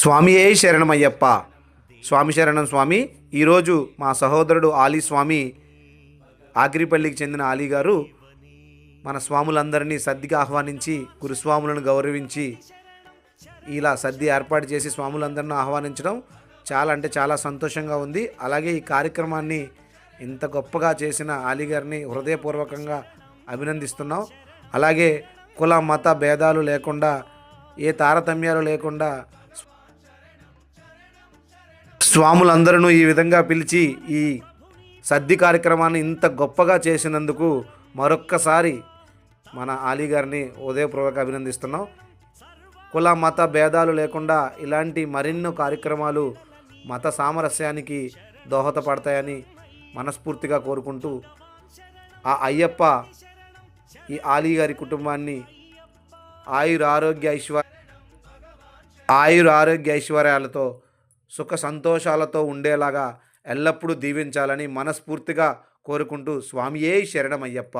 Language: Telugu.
స్వామియే శరణమయ్యప్ప. స్వామి శరణం స్వామి. ఈరోజు మా సహోదరుడు ఆలీ స్వామి, ఆగిరిపల్లికి చెందిన ఆలీ గారు మన స్వాములందరినీ సద్దికి ఆహ్వానించి, గురుస్వాములను గౌరవించి ఇలా సద్ది ఏర్పాటు చేసి స్వాములందరినీ ఆహ్వానించడం చాలా అంటే చాలా సంతోషంగా ఉంది. అలాగే ఈ కార్యక్రమాన్ని ఇంత గొప్పగా చేసిన ఆలీ గారిని హృదయపూర్వకంగా అభినందిస్తున్నాం. అలాగే కుల మత భేదాలు లేకుండా, ఏ తారతమ్యాలు లేకుండా స్వాములందరూ ఈ విధంగా పిలిచి ఈ సద్ది కార్యక్రమాన్ని ఇంత గొప్పగా చేసినందుకు మరొక్కసారి మన ఆలీ గారిని హృదయపూర్వక అభినందిస్తున్నాం. కుల మత భేదాలు లేకుండా ఇలాంటి మరెన్నో కార్యక్రమాలు మత సామరస్యానికి దోహదపడతాయని మనస్ఫూర్తిగా కోరుకుంటూ, ఆ అయ్యప్ప ఈ ఆలీ గారి కుటుంబాన్ని ఆయుర ఆరోగ్య ఐశ్వర్యాలతో సుఖ సంతోషాలతో ఉండేలాగా ఎల్లప్పుడూ దీవించాలని మనస్ఫూర్తిగా కోరుకుంటూ, స్వామియే శరణమయ్యప్ప.